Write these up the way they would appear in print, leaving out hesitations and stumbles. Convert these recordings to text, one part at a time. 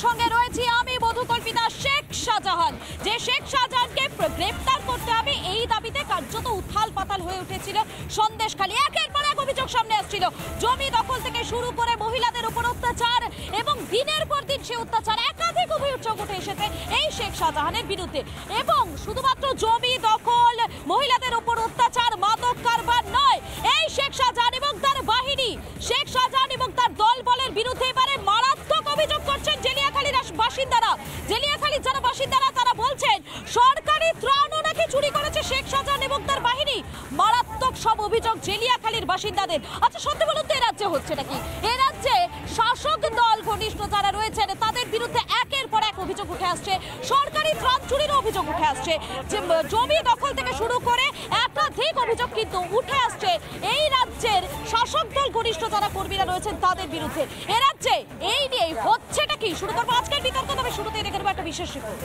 সঙ্গে রয়েছি আমি মধুকল্পিতা। শেখ শাহজাহান, যে শেখ শাহজাহানকে গ্রেপ্তার করতে হবে এই দাবিতে কার্যত উত্থাল পাতাল হয়ে উঠেছিল সন্দেশখালী। একের পর এক অভিযোগ সামনে আসছিল, জমি দখল থেকে শুরু করে মহিলাদের উপর অত্যাচার এবং দিনের পর দিন সে অত্যাচার, একাধিক অভিযোগ উঠে এসেছে এই শেখ শাহজাহানের বিরুদ্ধে। এবং শুধুমাত্র জমি দখল, মহিলাদের উপর অত্যাচার, মাদক কারবার নয়, এই শেখ শাহজাহান এবং তার বাহিনী, শেখ শাহজাহান এবং তার দলবলের বিরুদ্ধে এবারে মারাত্মক অভিযোগ করছেন জেলিয়াখালীর বাসিন্দারা। জেলিয়াখালীর যারা বাসিন্দারা তারা বলছেন সরকারি ত্রাণও নাকি চুরি করেছে শেখ শাহজাহান এবং তার বাহিনী। মারাত্মক সব অভিযোগ জেলিয়াখালীর বাসিন্দাদের। আচ্ছা সত্যি বলুন তো এ রাজ্যে হচ্ছে নাকি? এ রাজ্যে শাসক দল ঘনিষ্ঠ যারা রয়েছেন তাদের বিরুদ্ধে একের পর এক অভিযোগ উঠে আসছে, সরকারি ত্রাণ চুরির অভিযোগ উঠে আসছে, যে জমি দখল থেকে শুরু করে একাধিক অভিযোগ কিন্তু উঠে আসছে এই রাজ্যের শাসক দল ঘনিষ্ঠ যারা কর্মীরা রয়েছেন তাদের বিরুদ্ধে। এ রাজ্যে এই নিয়ে হচ্ছেটা কি? শুরু করবো আজকের বিতর্ক, তবে শুরুতেই দেখে নেবো একটা বিশেষ রিপোর্ট।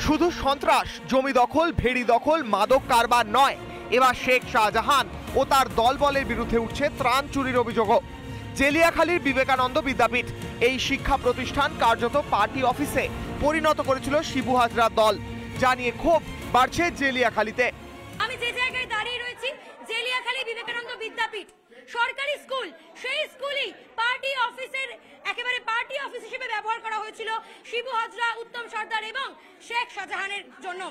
শুধু সন্ত্রাস, জমি দখল, ভেড়ি দখল, মাদক কারবার নয়, এবার শেখ শাহজাহান ও তার দলবলের বিরুদ্ধে উঠছে ত্রাণ চুরির অভিযোগও। জেলিয়াখালীর বিবেকানন্দ বিদ্যাপীঠ এই শিক্ষা প্রতিষ্ঠান কার্যত পার্টি অফিসে পরিণত করেছিল শিবু হাজরার দল, যা নিয়ে ক্ষোভ বাড়ছে জেলিয়াখালীতে। আমি যে জায়গায় দাঁড়িয়ে রয়েছি জেলিয়াখালী বিবেকানন্দ বিদ্যাপীঠ সরকারি স্কুল, সেই স্কুলই পার্টি অফিসের একেবারে পার্টি অফিস হিসেবে ব্যবহার করা হয়েছিল শিবু হাজরা, উত্তম সর্দার এবং শেখ শাহজাহানের জন্য।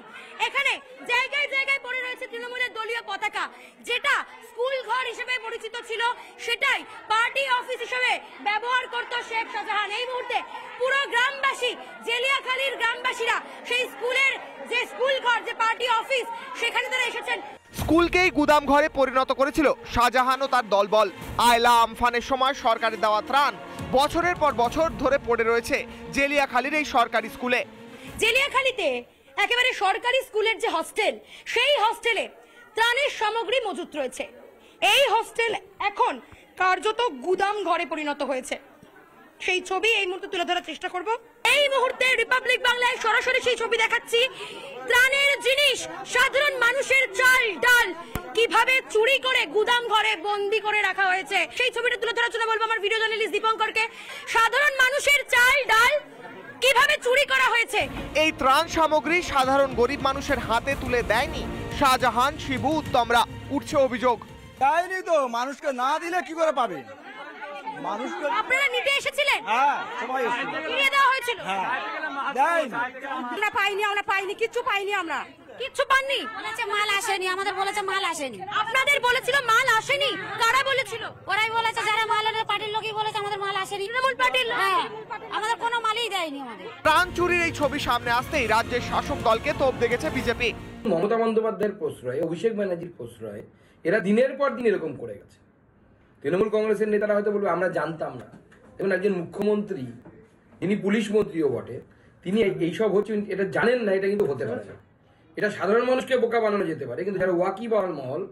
এখানে জায়গায় জায়গায় পড়ে রয়েছে তৃণমূলের দলীয় পতাকা, যেটা স্কুল ঘর হিসেবে পরিচিত ছিল সেটাই পার্টি অফিস হিসেবে ব্যবহার করত শেখ শাহজাহান। এই মুহূর্তে পুরো গ্রামবাসী, জেলিয়াখালীর গ্রামবাসীরা সেই স্কুলের যে স্কুল ঘর, যে পার্টি অফিস, সেখানে তারা এসেছেন। স্কুলকেই গুদাম ঘরে পরিণত করেছিল শাহজাহান ও তার দলবল। আয়লা আমফানের সময় সরকারের দেওয়া ত্রাণ বছরের পর বছর ধরে পড়ে রয়েছে জেলিয়াখালীর এই সরকারি স্কুলে। জেলিয়াখালীতে একেবারে সরকারি স্কুলের যে হস্টেল, সেই হস্টেলে ত্রাণের সামগ্রী মজুত রয়েছে। এই হস্টেল এখন কার্যত গুদাম ঘরে পরিণত হয়েছে। সেই ছবি এই মুহূর্তে তুলে ধরার চেষ্টা করব। এই মুহূর্তে রিপাবলিক বাংলায় সরাসরি সেই ছবি দেখাচ্ছি। ত্রাণের জিনিস, সাধারণ মানুষের চাল ডাল কিভাবে চুরি করে গুদাম ঘরে বন্দি করে রাখা হয়েছে, সেই ছবিটা তুলে ধরার জন্য বলবো আমার ভিডিও জার্নালিস্ট দীপঙ্করকে। সাধারণ মানুষের চাল ডাল কিভাবে চুরি করা হয়েছে। এই ত্রাণ সামগ্রী সাধারণ গরিব মানুষের হাতে তুলে দেয়নি শাহজাহান, শিবু, উত্তমরা। উঠছে অভিযোগ, দেয়নি তো, মানুষকে না দিলে কি করে পাবে? মানুষকে আপনারা নিতে এসেছিলেন? হ্যাঁ, সবাই এসেছিল। দিয়ে দেওয়া হয়েছিল? হ্যাঁ, দেয়নি। আমরা পাইনি, কিচ্ছু পাইনি। আমরা কিচ্ছু পাননি? বলেছে মাল আসেনি, আমাদের বলেছে মাল আসেনি। আপনাদের বলেছিল মাল আসেনি? কারা বলেছিল? ওরাই বলেছে, যারা মালের পার্টির লোকই বলেছে আমাদের মাল আসেনি। তৃণমূল পার্টির? হ্যাঁ, আমাদের কোনো মালই দেয়নি। আমাদের ত্রাণ চুরির এই ছবি সামনে আসতেই রাজ্যের শাসক দলকে তোপ দেখেছে বিজেপি। মমতা বন্দ্যোপাধ্যায়ের প্রশ্রয়, অভিষেক ব্যানার্জির প্রশ্রয়, এরা দিনের পর দিন এরকম করে গেছে। তৃণমূল কংগ্রেসের নেতারা হয়তো বলবে আমরা জানতাম না। এবং একজন মুখ্যমন্ত্রী, যিনি পুলিশ মন্ত্রীও বটে, তিনি এইসব হচ্ছে এটা জানেন না, এটা কিন্তু হতে পারে না। এটা সাধারণ মানুষকে বোকা বানানো যেতে পারে, কিন্তু যারা ওয়াকিবহাল মহল,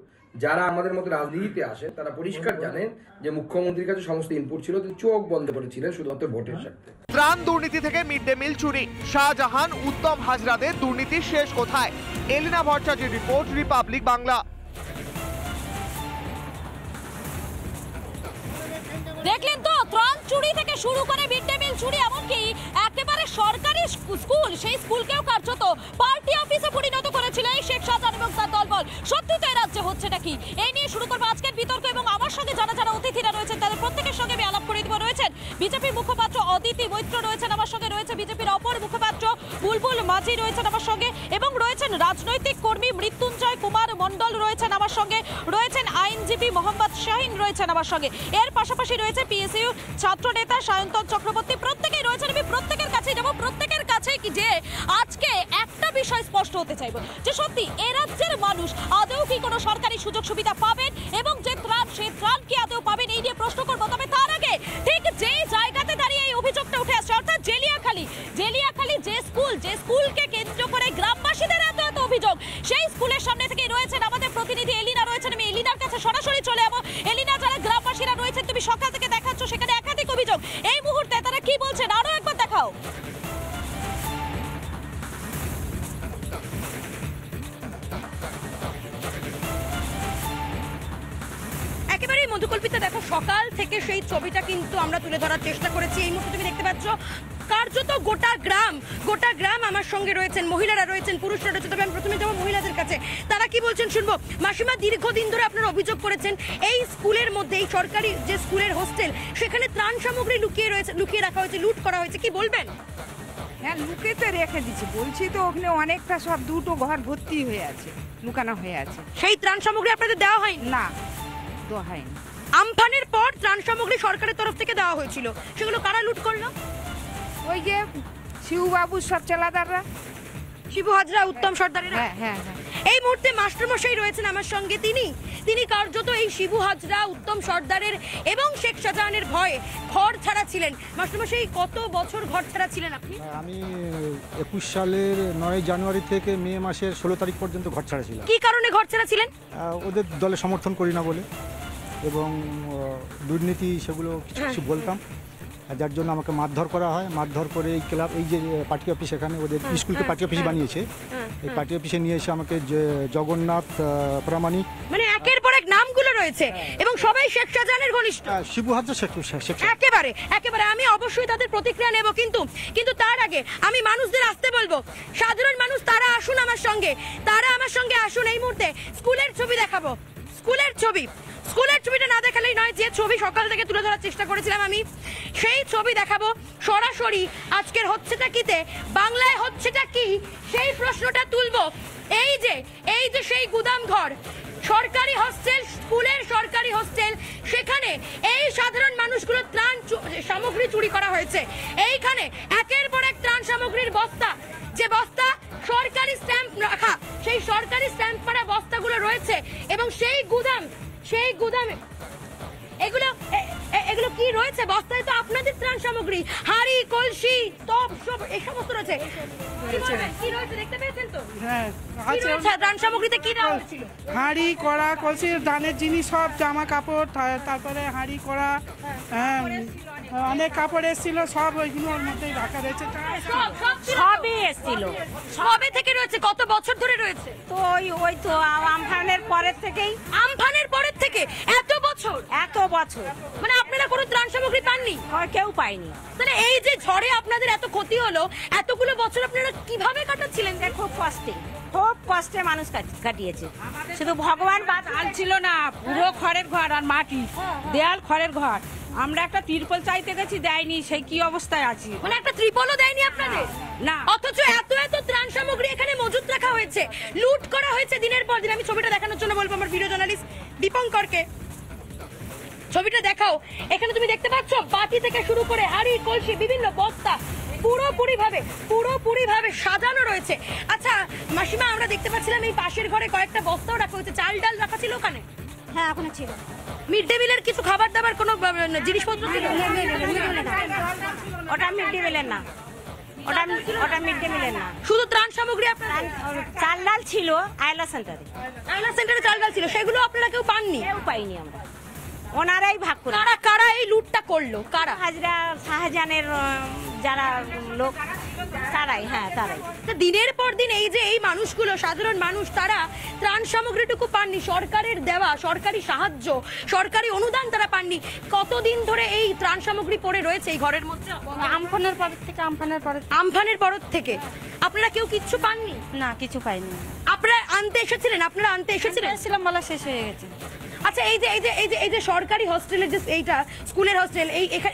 যারা আমাদের মতো রাজনীতিতে আসেন, তারা পরিষ্কার জানেন যে মুখ্যমন্ত্রীর কাছে সমস্ত ইনপুট ছিল, তিনি চোখ বন্ধ করেছিলেন শুধুমাত্র ভোটের স্বার্থে। ত্রাণ দুর্নীতি থেকে মিড ডে মিল চুরি, শাহজাহান, উত্তম হাজরাদের দুর্নীতির শেষ কোথায়? এলিনা ভট্টাচার্যের রিপোর্ট, রিপাবলিক বাংলা। দেখলেন তো, ত্রাণ চুরি থেকে শুরু করে মিড ডে মিল চুরি, এমনকি একেবারে সরকারি স্কুল, সেই স্কুলকেও কার্যত পার্টি অফিসে পরিণত করেছিল এই শেখ শাহজাহান এবং তার দলবল। সত্যি তো এই রাজ্যে হচ্ছেটা কি? এই নিয়ে শুরু করবো আজকের বিতর্ক এবং আমার সঙ্গে যারা যারা অতিথিরা রয়েছেন তাদের প্রত্যেকের সঙ্গে আমি আলাপ করে দিব। রয়েছেন বিজেপির মুখপাত্র অদিতি মৈত্র, রয়েছেন আমার সঙ্গে, রয়েছে বিজেপির অপর মুখপাত্র বুলবুল মাঝি রয়েছেন আমার সঙ্গে, এবং রয়েছেন রাজনৈতিক কর্মী মৃত্যুঞ্জয় কুমার মণ্ডল রয়েছেন আমার সঙ্গে, রয়েছেন আইনজীবী মোহাম্মদ শাহিন রয়েছেন আমার সঙ্গে। এর পাশাপাশি রয়েছে পিএসইউ ছাত্র নেতা সায়ন্তন চক্রবর্তী। প্রত্যেকেই রয়েছেন। আমি প্রত্যেকের কাছেই যাবো, প্রত্যেকের কাছে কি যে আজকে একটা বিষয় স্পষ্ট হতে চাইবো যে সত্যি এ রাজ্যের মানুষ আদৌ কি কোনো সরকারি সুযোগ সুবিধা পাবেন এবং যে ত্রাণ, সেই ত্রাণ কি আদৌ পাবেন, এই নিয়ে প্রশ্ন করবো। তবে তার আগে ঠিক যে জায়গাতে দাঁড়িয়ে এই অভিযোগটা উঠে আসছে, অর্থাৎ জেলিয়াখালী যে স্কুলকে কেন্দ্র করে গ্রামবাসীদের এত অভিযোগ, সেই স্কুলের সামনে থেকে রয়েছেন আমাদের প্রতিনিধি এলিনা রয়েছেন। আমি এলিনার কাছে সরাসরি চলে যাবো। এলিনা, যারা গ্রামবাসীরা রয়েছেন, তুমি সকাল থেকে দেখাচ্ছ সেখানে একাধিক অভিযোগ, এই মুহূর্তে তারা কি বলছেন আরো একবার দেখাও। সকাল থেকে সেই ছবিটা কিন্তু আমরা তুলে ধরার চেষ্টা করেছি। এই মুহূর্তে তুমি দেখতে পাচ্ছ কার্যত গোটা গ্রাম আমার সঙ্গে রয়েছেন, মহিলারা রয়েছেন, পুরুষরা রয়েছেন। তবে আমি প্রথমে যাবো মহিলাদের কাছে, তারা কি বলছেন শুনবো। মাসিমা, দীর্ঘদিন ধরে আপনারা অভিযোগ করেছেন এই স্কুলের মধ্যে, এই সরকারি যে স্কুলের হোস্টেল, সেখানে ত্রাণ সামগ্রী লুকিয়ে রাখা হয়েছে, লুট করা হয়েছে, কি বলবেন? হ্যাঁ, লুকেতে রেখে দিচ্ছে, বলছি তো ওখানে অনেকটা সব দুটো ঘর ভর্তি হয়ে আছে, লুকানো হয়ে আছে। সেই ত্রাণ সামগ্রী আপনাদের দেওয়া হয়নি? না, তো হয়নি। আমফানের পর ত্রাণ সামগ্রী সরকারের তরফ থেকে দেওয়া হয়েছিল, সেগুলো কারা লুট করলো? ওই যে শিববাবু সব চেলাদাররা, শিবু হাজরা, উত্তম সর্দারেরা। হ্যাঁ হ্যাঁ হ্যাঁ। এই মুহূর্তে মাস্টারমশাই রয়েছেন আমার সঙ্গে, তিনি কার্যত এই শিবু হাজরা, উত্তম সর্দারের এবং শেখ শাহজাহানের ভয়ে ঘর ছাড়া ছিলেন। মাস্টারমশাই, কত বছর ঘর ছাড়া ছিলেন আপনি? আমি 21 সালের 9 জানুয়ারি থেকে মে মাসের 16 তারিখ পর্যন্ত ঘর ছাড়া ছিলাম। কি কারণে ঘর ছাড়া ছিলেন? ওদের দলে সমর্থন করি না বলে, এবং দুর্নীতি সেগুলো কিছু কিছু বলতাম, আর যার জন্য আমাকে মারধর করা হয়। মারধর করে এই ক্লাব, এই যে পার্টি অফিস, এখানে ওদের স্কুলকে পার্টি অফিস বানিয়েছে, এই পার্টি অফিসে নিয়ে এসে আমাকে জগন্নাথ প্রামাণিক, মানে একের পর এক নামগুলো রয়েছে এবং সবাই শেখ শাহজাহানের ঘনিষ্ঠ। শিবু হাজরা শেখ। একেবারে আমি অবশ্যই তাদের প্রতিক্রিয়া নেব, কিন্তু তার আগে আমি মানুষদের আসতে বলবো। সাধারণ মানুষ তারা আসুন আমার সঙ্গে আসুন। এই মুহূর্তে স্কুলের ছবি দেখাবো, স্কুলের ছবিটা না দেখালেই নয়। যে ছবি সকাল থেকে তুলে ধরার চেষ্টা করেছিলাম আমি, সেই ছবি দেখাবো সরাসরি। আজকের হচ্ছেটা কিতে, বাংলায় হচ্ছেটা কি, সেই প্রশ্নটা তুলবো। এই যে সেই গুদাম ঘর, সরকারি হোস্টেল, স্কুলের সরকারি হোস্টেল, সেখানে এই সাধারণ মানুষগুলো ত্রাণ সামগ্রী চুরি করা হয়েছে। এইখানে একের পর এক ত্রাণ সামগ্রীর বস্তা, যে বস্তা সরকারি স্ট্যাম্প রাখা, সেই সরকারি স্ট্যাম্প করা বস্তাগুলো রয়েছে, এবং সেই গুদামে এগুলো কি রয়েছে বস্তায়? তো আপনাদের ত্রাণ সামগ্রী, হাঁড়ি, কলসি, টপ, সব এই সমস্ত রয়েছে। কি রয়েছে দেখতে পেয়েছেন তো? হ্যাঁ, কি রয়েছে ত্রাণ সামগ্রীতে? কি দেওয়া হয়েছিল? হাঁড়ি, কড়া, কলসি, ধানের জিনিস, সব জামা কাপড়, তারপরে হাঁড়ি, কড়া, অনেক কাপড় এসেছিল, সব ওইগুলোর মধ্যেই রাখা রয়েছে। সবই এসেছিল। সবে থেকে রয়েছে? কত বছর ধরে রয়েছে? তো ওই তো আমফানের পরের থেকেই। আমফানের পরের থেকে এত বছর? মানে আপনারা কোনো ত্রাণ সামগ্রী পাননি? কেউ পাইনি। তাহলে এই যে ঝড়ে আপনাদের এত ক্ষতি হলো, এতগুলো বছর আপনারা কিভাবে কাটাচ্ছিলেন? খুব কষ্টে মানুষ কাটিয়েছে। শুধু ভগবান বাদ ছিল না, পুরো খড়ের ঘর আর মাটি দেয়াল, খড়ের ঘর। আমরা একটা তিরপল চাইতে গেছি, দেয়নি। সেই কি অবস্থায় আছি, মানে একটা ত্রিপলও দেয়নি আপনাদের? না। অথচ এত ত্রাণ সামগ্রী এখানে মজুত রাখা হয়েছে, লুট করা হয়েছে দিনের পর দিন। আমি ছবিটা দেখানোর জন্য বলবো আমার ভিডিও জার্নালিস্ট দীপঙ্করকে, ছবিটা দেখাও। এখানে তুমি দেখতে পাচ্ছ বাটি থেকে শুরু করে হাঁড়ি, কলসি, বিভিন্ন বস্তা পুরোপুরি ভাবে সাজানো রয়েছে। আচ্ছা মাসিমা, আমরা দেখতে পাচ্ছিলাম এই পাশের ঘরে কয়েকটা বস্তাও রাখা হয়েছে, চাল ডাল রাখা ছিল ওখানে? হ্যাঁ, ওখানে ছিল। মিড ডে মিলের কিছু খাবার দাবার, কোনো জিনিসপত্র ছিল? ওটা মিড ডে মিলের না, ওটা মিড ডে মিলের না, শুধু ত্রাণ সামগ্রী। আপনার চাল ডাল ছিল আয়লা সেন্টারে চাল ডাল ছিল, সেগুলো আপনারা কেউ পাননি? কেউ পাইনি আমরা, ওনারাই ভাগ করে। কারা এই লুটটা করলো? কারা? হাজরা শাহজাহানের যারা লোক, তারাই। হ্যাঁ, তারাই। দিনের পর দিন এই যে এই মানুষগুলো, সাধারণ মানুষ, তারা ত্রাণ সামগ্রীটুকু পাননি, সরকারের দেওয়া সরকারি সাহায্য, সরকারি অনুদান তারা পাননি। কতদিন ধরে এই ত্রাণ সামগ্রী পড়ে রয়েছে এই ঘরের মধ্যে? আমফানের পর থেকে। আপনারা কেউ কিচ্ছু পাননি? না, কিছু পাইনি। আপনারা আনতে এসেছিলেন? বলা শেষ হয়ে গেছে। আচ্ছা, এই যে সরকারি হোস্টেলের যে এইটা স্কুলের হোস্টেল,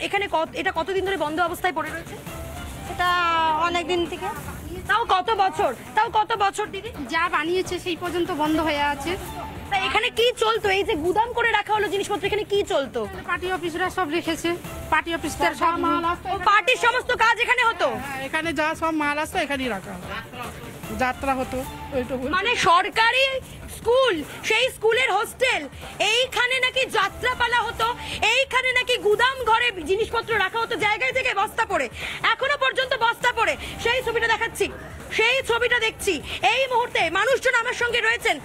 এখানে এটা কতদিন ধরে বন্ধ অবস্থায় পড়ে রয়েছে? এটা অনেক দিন থেকে। তাও কত বছর দিদি? যা বানিয়েছে সেই পর্যন্ত বন্ধ হয়ে আছে। তা এখানে কি চলতো? এই যে গুদাম করে রাখা হলো জিনিসপত্র, এখানে কি চলতো? পার্টি অফিসরা সব রেখেছে, পার্টি অফিসের সব মাল আসতো, পার্টির সমস্ত কাজ এখানে হতো। এখানে যা সব মাল আসতো এখানেই রাখা, যাত্রা হতো। মানে সরকারি স্কুল, সেই স্কুলের হোস্টেল, এইখানে নাকি যাত্রাপালা হতো, এইখানে নাকি গুদাম ঘরে জিনিসপত্র রাখা হতো, জায়গায় জায়গায় বস্তা পড়ে, এখনো পর্যন্ত বস্তা পড়ে। সেই ছবিটা দেখাচ্ছি, সেই ছবিটা দেখছি। এই মুহূর্তে মানুষজন আমার সঙ্গে রয়েছেন।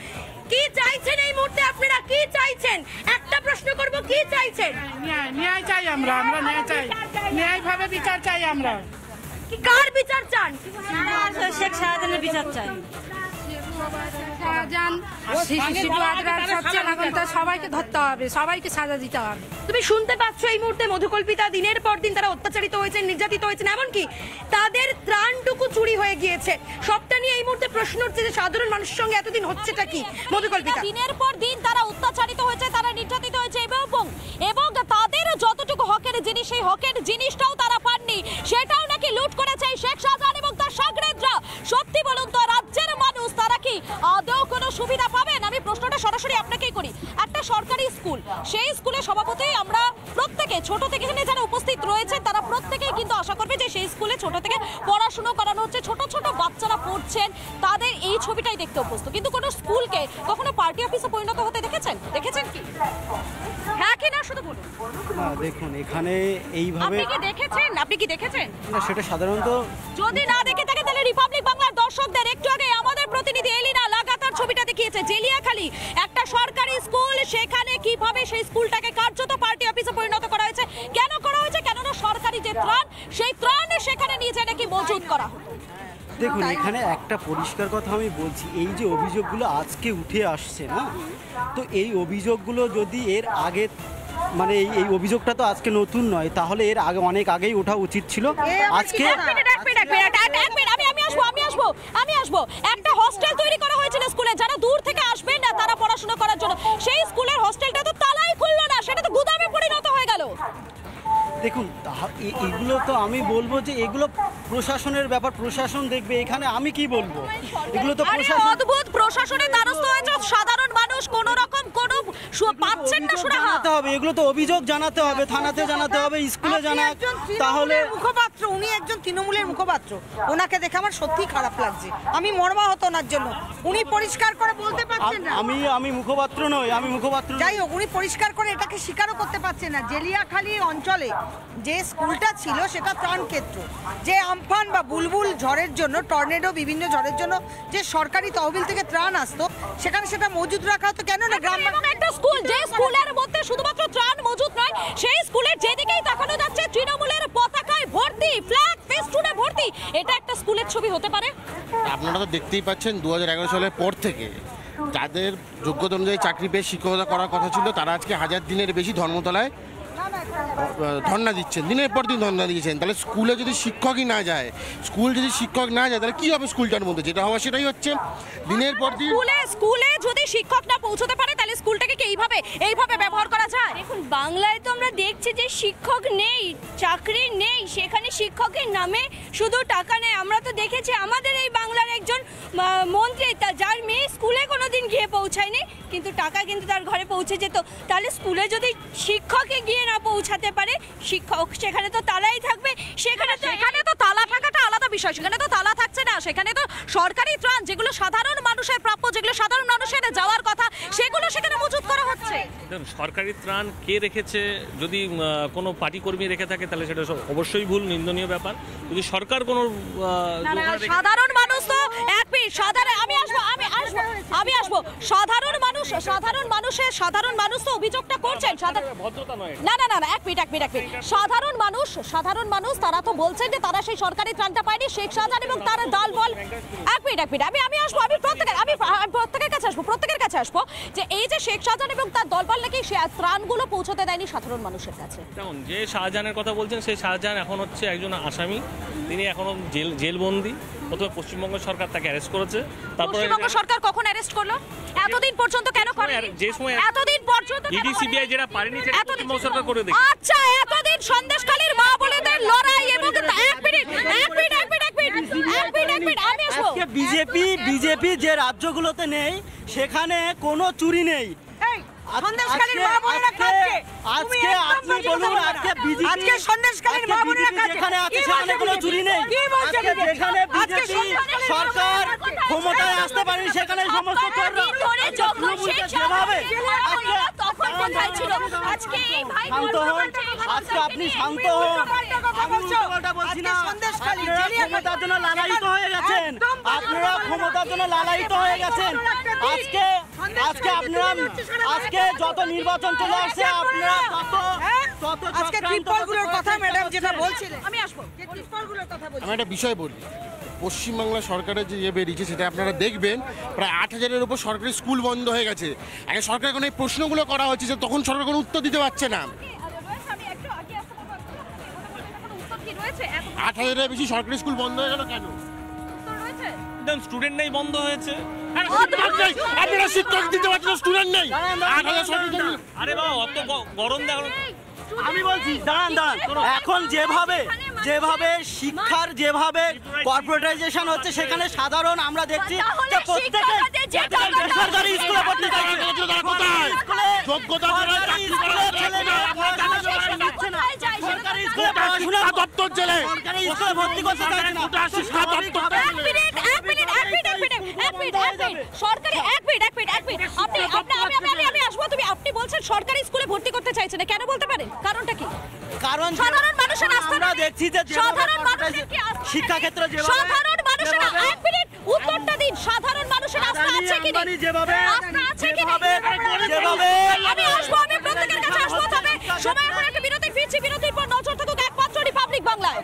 কি চাইছেন এই মুহূর্তে আপনারা? কি চাইছেন? একটা প্রশ্ন করব, কি চাইছেন? ন্যায় চাই আমরা ন্যায় চাই, ন্যায় ভাবে বিচার চাই আমরা। কি কার বিচার চান? শেখ শাহজাহানের বিচার চাই। শাহজাহান শিশু আজরার সবচেয়ে লাগান্ত সবাইকে ধরতে হবে, সবাইকে সাজা দিতে হবে। তুমি শুনতে পাচ্ছ এই মুহূর্তে মধুকল্পিতা দিনের পর দিন তারা অত্যাচারিত হয়েছেন, নির্যাতিত হয়েছেন, এমনকি তাদের ত্রাণটুকু চুরি হয়ে গিয়েছে। সবটা নিয়ে এই মুহূর্তে প্রশ্ন উঠছে যে সাধারণ মানুষের সঙ্গে এতদিন হচ্ছেটা কি? মধুকল্পিতা, দিনের পর দিন তারা অত্যাচারিত হয়েছে, তারা নির্যাতিত হয়েছে এবং তাদের যতটুকু হকের জিনিস, সেই হকের জিনিসটাও তারা পাননি, সেটাও নাকি লুট করেছে এই শেখ শাহজাহান এবং তার শাগরেদরা। সত্যি বলুন তো, রাজ্যের মানুষ তারা কি আদৌ কোনো সুবিধা পাবেন? আমি প্রশ্নটা সরাসরি আপনাকেই করি। একটা সরকারি স্কুল, সেই স্কুলের সভাপতি আমরা প্রত্যেকে ছোট থেকে এখানে যারা উপস্থিত রয়েছে তারা প্রত্যেকেই কিন্তু আশা করবে যে সেই স্কুলে ছোট থেকে পড়াশুনো করানো হচ্ছে, ছোট ছোট বাচ্চারা পড়ছেন, তাদের এই ছবিটাই দেখতে অভ্যস্ত। কিন্তু কোনো স্কুলকে কখনো পার্টি অফিসে পরিণত হতে দেখেছেন কি? হ্যাঁ কি না শুধু বলুন। না দেখুন, এখানে এইভাবে আপনি কি দেখেছেন? না, সেটা সাধারণত যদি না দেখে থাকে তাহলে রিপাবলিক বাংলার দর্শকদের একটু আগে আমাদের প্রতিনিধি এলিনা লাগাতার ছবিটা দেখিয়েছে। জেলিয়াখালী একটা সরকারি স্কুল, সেখানে কিভাবে সেই স্কুলটাকে কার্যত পার্টি অফিসে পরিণত করা হয়েছে। কেন করা হয়েছে? কেননা সরকারি যে ত্রাণ, সেই ত্রাণ সেখানে নিয়ে যায় নাকি মজুত করা হতো। দেখুন, এখানে একটা পরিষ্কার কথা আমি বলছি, এই যে অভিযোগগুলো আজকে উঠে আসছে না, তো এই অভিযোগগুলো যদি এর আগে মানে এই অভিযোগটা তো আজকে নতুন নয়, তাহলে এর আগে অনেক আগেই ওঠা উচিত ছিল। আজকে আমি আসবো একটা হোস্টেল তৈরি করা হয়েছিল স্কুলে, যারা দূর থেকে আসবেন না তারা পড়াশোনা করার জন্য, সেই স্কুলের হোস্টেলটা তো তালাই খুললো না, সেটা তো গুদামে পরিণত হয়ে গেল। দেখুন, এগুলো তো আমি বলবো যে এগুলো প্রশাসনের ব্যাপার, প্রশাসন দেখবে। এখানে আমি কি বলবো, এগুলো তো অদ্ভুত প্রশাসনের দ্বারস্থ হয়েছে সাধারণ মানুষ, কোন রকম কোনো পাচ্ছেন না জানাতে হবে, এগুলো তো অভিযোগ জানাতে হবে, থানাতে জানাতে হবে, স্কুলে জানাক। তাহলে মুখপাত্র, উনি একজন তৃণমূলের মুখপাত্র, ওনাকে দেখে আমার সত্যিই খারাপ লাগছে। আমি মর্মাহত ওনার জন্য। উনি পরিষ্কার করে বলতে পারছেন না। আমি মুখপাত্র নই, আমি মুখপাত্র। যাই হোক, উনি পরিষ্কার করে এটাকে স্বীকারও করতে পারছেন না। জেলিয়াখালী অঞ্চলে যে স্কুলটা ছিল সেটা ত্রাণক্ষেত্র, যে আমফান বা বুলবুল ঝড়ের জন্য, টর্নেডো বিভিন্ন ঝড়ের জন্য যে সরকারি তহবিল থেকে ত্রাণ আসতো, সেখানে সেটা মজুদ রাখা হতো। কেন না, গ্রাম একটা স্কুল, যে স্কুলের মধ্যে শুধুমাত্র ত্রাণ মজুদ নয়, সেই স্কুলের যেদিকেই তাকানো যাচ্ছে তৃণমূলের পতাকায় ভর্তি, ফ্ল্যাগ ফেস্টুনে ভর্তি। এটা একটা স্কুলের ছবি হতে পারে? আপনারা তো দেখতেই পাচ্ছেন 2011 সালের পর থেকে যাদের যোগ্যতা অনুযায়ী চাকরি পেয়ে শিক্ষকতা করার কথা ছিল, তারা আজকে 1000 দিনের বেশি ধর্মতলায় ধর্ণা দিচ্ছেন, দিনের পর দিন ধর্ণা দিয়েছেন। তাহলে স্কুলে যদি শিক্ষকই না যায়, তাহলে কি হবে স্কুলটার মধ্যে? যেটা হওয়া সেটাই হচ্ছে, দিনের পর দিন স্কুলে যদি শিক্ষক না পৌঁছতে পারে তাহলে স্কুলটাকে কি এইভাবে ব্যবহার করা যায়? দেখুন, বাংলায় তো আমরা দেখছি যে শিক্ষক নেই, চাকরি নেই, সেখানে শিক্ষকের নামে শুধু টাকা নেই। আমরা তো দেখেছি আমাদের এই বাংলার একজন মন্ত্রী, যার মেয়ে স্কুলে কোনোদিন গিয়ে পৌঁছায়নি, কিন্তু টাকা কিন্তু তার ঘরে পৌঁছে যেত। তাহলে স্কুলে যদি শিক্ষকে গিয়ে না পৌঁছাতে পারে, শিক্ষক সেখানে তো তালাই থাকবে। সেখানে তো তালা থাকাটা আলাদা বিষয়, সেখানে তো তালা থাকছে না, সেখানে তো সরকারি ত্রাণ যেগুলো সাধারণ মানুষের প্রাপ্য, যেগুলো সাধারণ মানুষের যাওয়ার কথা, সেগুলো সেখানে মজুত করা হচ্ছে। সরকারি ত্রাণ কে রেখেছে? যদি কোনো পার্টি কর্মী রেখে থাকে তাহলে সেটা অবশ্যই ভুল, নিন্দনীয় ব্যাপার। যদি সরকার কোনো সাধারণ মানুষ তো আমি আসবো সাধারণ মানুষ তো অভিযোগটা করছেন। না এক মিনিট, সাধারণ মানুষ তারা তো বলছেন যে তারা সেই সরকারি ত্রাণটা পায়নি, শেখ শাহজাহান এবং তার দল বল। এক মিনিট, আমি আসবো, আমি প্রত্যেকের কাছে আসবো যে এই যে শেখ শাহজাহান এবং তার দলবল নাকি ত্রাণগুলো পৌঁছতে দেয়নি সাধারণ মানুষের কাছে। যেমন যে শাহজাহানের কথা বলছেন, সেই শাহজাহান এখন হচ্ছে একজন আসামি, তিনি এখনো জেলবন্দি। প্রথমে পশ্চিমবঙ্গ সরকার তাকে অ্যারেস্ট করেছে, তারপরে পশ্চিমবঙ্গ সরকার কখন অ্যারেস্ট করলো? এতদিন পর্যন্ত কেন করেনি? যে সময় এতদিন পর্যন্ত ইডি সিবিআই যেটা পারেনি সেটা পশ্চিমবঙ্গ সরকার করে দেখি। আচ্ছা, এতদিন সন্দেশখালীর মা বলেদের লড়াই এবং এক মিনিট আমি আসবো। বিজেপি যে রাজ্যগুলোতে নেই সেখানে কোনো চুরি নেই। সন্দেশখালীর মা বোনেরা কাঁদছে। আজকে আপনি বলুন, আজকে সন্দেশখালীর মা বোনেরা কাঁদছে, যেখানে আছে সেখানে কোনো চুরি নেই। যেখানে বিজেপি সরকার ক্ষমতায় আসতে পারেনি সেখানে সমস্ত আজকে আপনি শান্ত হন। আমি উল্টোপাল্টা বলছি না, ক্ষমতার জন্য লালায়িত হয়ে গেছেন, আপনারা ক্ষমতার জন্য লালায়িত হয়ে গেছেন। আজকে আপনারা যত নির্বাচন চলে আসছে, আপনারা আজকে ত্রিপলগুলোর কথা ম্যাডাম যেটা বলছিলেন, আমি আসবো, যে ত্রিপলগুলোর কথা বলছি। আমি একটা বিষয় বলি, পশ্চিমবাংলা সরকারের যে বেরিয়েছে সেটা আপনারা দেখবেন, প্রায় 8,000-এর উপর সরকারি স্কুল বন্ধ হয়ে গেছে। আগে সরকার কোনো এই প্রশ্নগুলো করা হচ্ছে যে তখন সরকার কোনো উত্তর দিতে পারছে না। 8,000-এর বেশি সরকারি স্কুল বন্ধ হয়ে গেল কেন? স্টুডেন্ট নেই, বন্ধ হয়েছে। আপনারা শিক্ষক দিতে পারছেন, স্টুডেন্ট নেই। 8,000 সরকারি। আরে বাবা, অত গরম দেখো। আমি বলছি দাঁড়ান, এখন যেভাবে শিক্ষার যেভাবে কর্পোরেটাইজেশন হচ্ছে, সেখানে সাধারণ আমরা দেখছি যে প্রত্যেকে বেসরকারি স্কুলে পড়তে চাইছে। যোগ্যতা সরকারি স্কুলে পড়াশোনা দপ্তর জেলে সরকারি স্কুলে ভর্তি করতে চাইছে না। শিক্ষা দপ্তর আপনি বলছেন সরকারি স্কুলে ভর্তি করতে চাইছেন না, কেন বলতে পারেন? কারণটা কি? কারণ সাধারণ মানুষের আস্থা আমরা দেখছি যে সাধারণ মানুষের কি আস্থা? শিক্ষা ক্ষেত্রে সাধারণ মানুষের এক মিনিট উত্তরটা দিন। সাধারণ মানুষের আস্থা আছে কি না? আস্থা আছে কি না? আমি আসবো, আমি প্রত্যেকের কাছে আসবো। তবে সময় করে একটা বিরতি ফিরছি, বিরতির পর নজর থাকুক একমাত্র রিপাবলিক বাংলায়।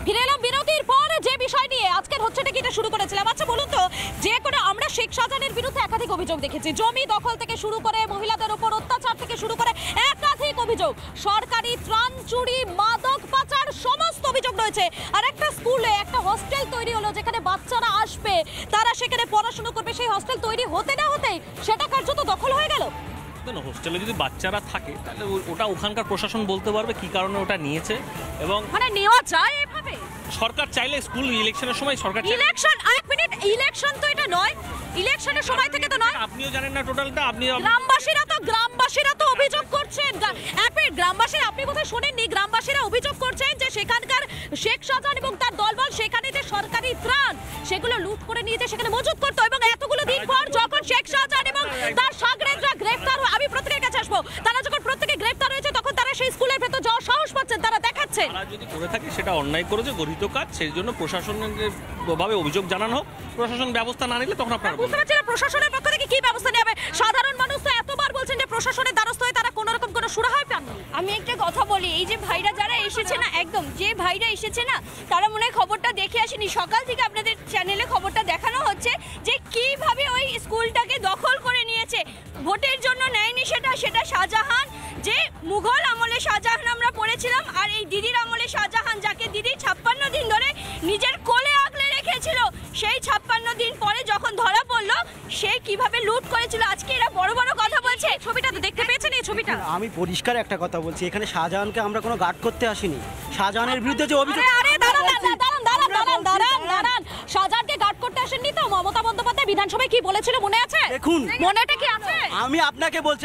ফিরে এলাম বিরতির পর। যে বিষয় নিয়ে আজকের হচ্ছেটা কি শুরু করেছিলাম, আচ্ছা বলুন তো, যে কোনো আমরা শেখ শাহজাহানের বিরুদ্ধে একাধিক অভিযোগ দেখেছি, জমি দখল থেকে শুরু করে মহিলাদের উপর অত্যাচার থেকে শুরু করে একাধিক অভিযোগ, সরকারি ত্রাণ চুরি, মাদক পাচার, সমস্ত অভিযোগ রয়েছে। আর একটা স্কুলে একটা হোস্টেল তৈরি হলো যেখানে বাচ্চারা আসবে, তারা সেখানে পড়াশোনা করবে, সেই হোস্টেল তৈরি হতে না হতেই সেটা কার্যত দখল হয়ে গেল। হোস্টেলে যদি বাচ্চারা থাকে তাহলে ওটা ওখানকার প্রশাসন বলতে পারবে কি কারণে ওটা নিয়েছে, এবং মানে নেওয়া যায় এভাবে। সরকার চাইলে স্কুল ইলেকশনের সময় সরকার ইলেকশন, এক মিনিট, ইলেকশন তো এটা নয়, ইলেকশনের সময় থেকে তো নয়। আপনিও জানেন না টোটালটা। আপনি গ্রামবাসীরা তো অভিযোগ করছেন, গ্রামবাসীরা, আপনি কোথায় শোনেননি, গ্রামবাসীরা অভিযোগ করছেন যে সেখানকার শেখ শাহজাহান এবং তার দলবল সেখানে যে সরকারি ত্রাণ সেগুলো লুট করে নিয়ে যে সেখানে মজুত করতো, এবং এতগুলো দিন পর যখন শেখ শাহজাহান এবং তার সাগরেদরা গ্রেফতার, আমি প্রত্যেকের কাছে আসবো, তারা যখন প্রত্যেকে গ্রেফতার হয়েছে তখন তারা সেই স্কুলের ভেতর যাওয়ার সাহস পাচ্ছেন, তারা দেখাচ্ছেন। তারা যদি করে থাকে সেটা অন্যায় করেছে, গরিত কাজ, সেই জন্য প্রশাসনের ভাবে অভিযোগ জানানো হোক। প্রশাসন ব্যবস্থা না নিলে তখন আপনারা বুঝতে পারছেন প্রশাসনের পক্ষ থেকে কি ব্যবস্থা নেবে। সাধারণ মানুষ তো এতবার বলছেন যে প্রশাসনের দ্বারস্থ হয়ে তারা কোনো রকম কোনো সুরাহা পান। আমি একটা কথা বলি, এই যে ভাইরা যারা এসেছে না, একদম যে ভাইরা এসেছে না, তারা মনে হয় খবরটা দেখে আসেনি। সকাল থেকে আপনাদের চ্যানেলে খবরটা দেখানো হচ্ছে যে কিভাবে ওই স্কুলটাকে দখল করে নিয়েছে। ভোটের জন্য নেয়নি সেটা শাহজাহান, যে মুঘল আমলে শাহজাহান আমরা পড়েছিলাম, আর এই দিদির আমলে শাহজাহান, যাকে দিদি 56 দিন ধরে নিজের কোলে আগলে রেখেছিল, সেই 56 দিন পরে যখন ধরা পড়লো সে কিভাবে লুট করেছিল। আজকে এরা বড় বড় কথা বলছে। ছবিটা তো দেখতে পেয়েছেন, এই ছবিটা। আমি পরিষ্কার একটা কথা বলছি, এখানে শাহজাহানকে আমরা কোনো গার্ড করতে আসিনি। শাহজাহানের বিরুদ্ধে যে অভিযোগ, দাঁড়ান, শাহজাহানকে গার্ড করতে আসেননি তো? মমতা বন্দ্যোপাধ্যায় বিধানসভায় কি বলেছিল মনে আছে? দেখুন, মনেটা কি আছে? আমি আপনাকে বলছি,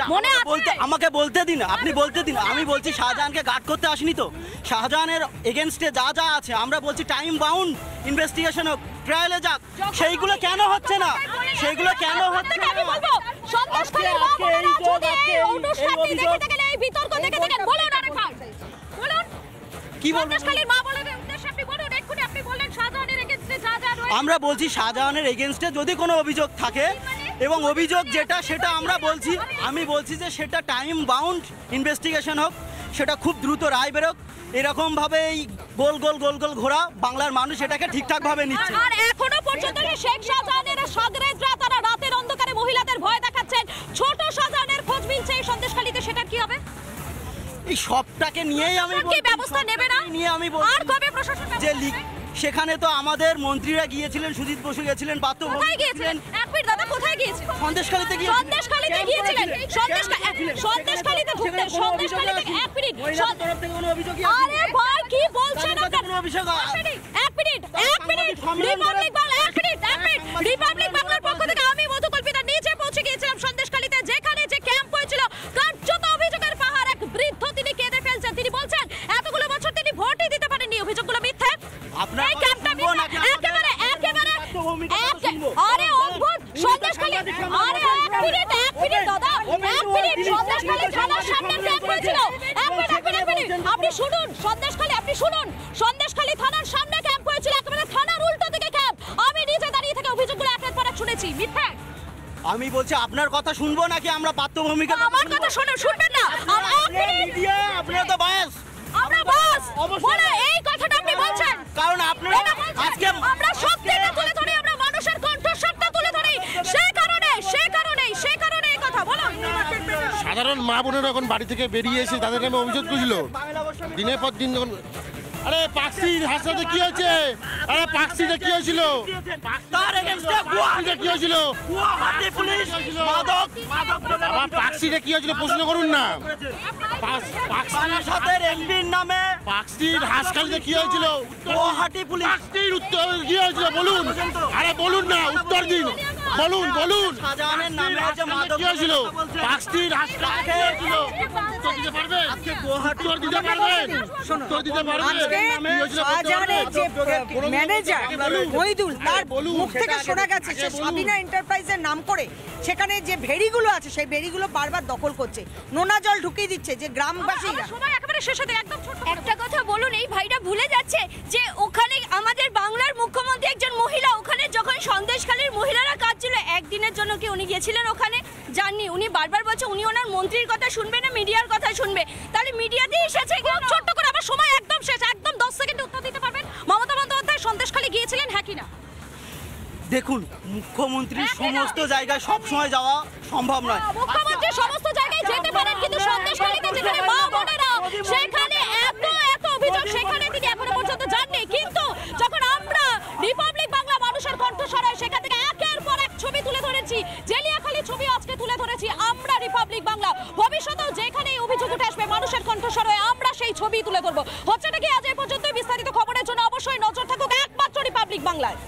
আমাকে বলতে দিন, আপনি বলতে দিন। আমি বলছি শাহজাহানকে গার্ড করতে আসিনি তো। শাহজাহানের এগেনস্টে যা যা আছে আমরা বলছি টাইম বাউন্ড ইনভেস্টিগেশন হোক, ট্রায়ালে যাক। সেইগুলো কেন হচ্ছে না? সেইগুলো কেন হচ্ছে না? আমি বলবো সন্দেশখালীর মা বোনেরা যদি এই অনুষ্ঠানটি দেখে থাকেন, এই বিতর্ক দেখে থাকেন, বলুন আরেকবার, বলুন কি বলবেন? সন্দেশখালীর মা বোনেদের উদ্দেশ্যে আপনি বলুন। এক্ষুনি আপনি বললেন শাহজাহানের এগেইনস্টে যা যা রয়েছে। আমরা বলছি শাহজাহানের এগেইনস্টে যদি কোনো অভিযোগ থাকে, এবং অভিযোগ যেটা সেটা আমরা বলছি, আমি বলছি যে সেটা টাইম বাউন্ড ইনভেস্টিগেশন হোক, সেটা খুব দ্রুত রায় বেরোক। এরকম ভাবে এই গোল গোল গোল গোল ঘোরা বাংলার মানুষ এটাকে ঠিকঠাক ভাবে নিচ্ছে। আর এখনো পর্যন্ত শেখ শাহজাহানের সাগরেদরা তারা রাতের অন্ধকারে মহিলাদের ভয় দেখাচ্ছেন। ছোট শাহজাহানের খোঁজ মিলছে এই সন্দেশখালীতে, সেটা কি হবে? এই সবটাকে নিয়েই আমি কি ব্যবস্থা নেবে না? নিয়ে আমি বলছি আর কবে প্রশাসন যে সেখানে তো আমাদের মন্ত্রীরা গিয়েছিলেন, সুজিত বসু গিয়েছিলেন, পাত্র কোথায় গিয়েছিলেন? এক মিনিট দাদা, কোথায় গিয়েছিলেন? সন্দেশখালীতে গিয়েছিলেন। সন্দেশখালীতে গিয়েছিলেন? সন্দেশখালীতে ঢুকতে, সন্দেশখালীতে এক মিনিট, মহিলাদের তরফ থেকে কোনো অভিযোগ? আরে ভাই কি বলছেন আপনারা? কোনো অভিযোগ? এক মিনিট, রিপাবলিক বাংলা, এক মিনিট, রিপাবলিক বাংলার পক্ষ থেকে আমি মধুকল্পিতা নিচে পৌঁছে গিয়েছিলাম সন্দেশখালীতে, যেখানে যে ক্যাম্প হয়েছিল, কার্যত অভিযোগের পাহাড়। এক বৃদ্ধ তিনি কেঁদে ফেলছেন, তিনি বলছেন এতগুলো বছর তিনি ভোটই দিতে পারেননি, অভিযোগগুলো মিথ্যে। এই ক্যাম্পটা একেবারে আরে অদ্ভুত। সন্দেশখালী, আরে এক মিনিট দাদা, এক মিনিট, সন্দেশখালী থানার সামনে ক্যাম্প হয়েছিল। এক মিনিট, আপনি শুনুন সন্দেশখালী, আপনি শুনুন, সন্দেশখালী থানার সামনে ক্যাম্প হয়েছিল, একেবারে থানার উল্টো দিকে ক্যাম্প। আমি নিজে দাঁড়িয়ে থেকে অভিযোগগুলো একের পর এক শুনেছি। মিথ্যে? আমি বলছি আপনার কথা শুনবো নাকি আমরা পাত্র ভূমিকা? আমার কথা শুনবেন না? আপনারা তো বায়াস। বলে এই কথাটা আপনি বলছেন? কারণ আপনারা আজকে আমরা সত্যিটা তুলে ধরি, আমরা মানুষের কণ্ঠস্বরটা তুলে ধরি, সেই কারণে এই কথা বলুন। সাধারণ মা বোনেরা এখন বাড়ি থেকে বেরিয়ে এসে তাদের নামে অভিযোগ করছিল দিনের পর দিন যখন আরে পাকসির হাসপাতালে কি হয়েছে, আরে পাকসিতে কি হয়েছিল, তার এগেইনস্টে গুয়াহাটি কি হয়েছিল, গুয়াহাটি পুলিশ মাদক আবার পাকসিতে কি হয়েছিল প্রশ্ন করুন না। বারাসাতের এমপির নামে পাকসির হাসপাতালে কি হয়েছিল, গুয়াহাটি পুলিশ পাকসির উত্তর কি হয়েছিল বলুন, আরে বলুন না, উত্তর দিন, বলুন বলুন শাহজাহানের নামে যে মাদক কি হয়েছিল, পাকসির হাসপাতালে কি হয়েছিল, উত্তর দিতে পারবেন, উত্তর দিতে পারবেন, উত্তর দিতে পারবেন। শাহজাহানের যে ম্যানেজার মহিদুল, তার মুখ থেকে শোনা গেছে সে সাবিনা এন্টারপ্রাইজের নাম করে সেখানে যে ভেড়িগুলো আছে সেই ভেড়িগুলো বারবার দখল করছে, নোনা জল ঢুকিয়ে দিচ্ছে, যে গ্রামবাসীরা সময় একেবারে শেষে একদম ছোট একটা কথা বলুন, এই ভাইটা ভুলে যাচ্ছে যে ওখানে আমাদের বাংলার মুখ্যমন্ত্রী একজন মহিলা, ওখানে যখন সন্দেশখালীর মহিলারা কাজ ছিল একদিনের জন্য কি উনি গেছিলেন ওখানে? জাননি। উনি বারবার বলছে উনি ওনার মন্ত্রীর কথা শুনবে না মিডিয়ার কথা শুনবে, তাহলে মিডিয়াতেই এসেছে। ছোট্ট করে আমার সময় একদম শেষ, একদম 10 সেকেন্ডে উত্তর দিতে পারবেন। মমতা বন্দ্যোপাধ্যায় সন্দেশখালী গিয়েছিলেন, হ্যাঁ কি না? দেখুন, মুখ্যমন্ত্রীর সমস্ত জায়গায় সব সময় যাওয়া সম্ভব নয়। মুখ্যমন্ত্রী সমস্ত জায়গায় যেতে পারেন, কিন্তু সন্দেশখালীতে যেখানে মা বোনেরা সেখানে এত অভিযোগ, সেখানে তিনি এখনো পর্যন্ত যাননি। কিন্তু যখন আমরা রিপাবলিক বাংলা মানুষের কণ্ঠস্বর হয়, সেখান থেকে একের পর এক ছবি তুলে ধরেছি, জেলিয়াখালী ছবি আজকে তুলে ধরেছি আমরা রিপাবলিক বাংলা। ভবিষ্যতেও যেখানে অভিযোগ উঠে আসবে মানুষের কণ্ঠস্বর হয়ে আমরা সেই ছবি তুলে ধরবো। হচ্ছে নাকি আজ এই পর্যন্ত। বিস্তারিত খবরের জন্য অবশ্যই নজর থাকুক একমাত্র রিপাবলিক বাংলায়।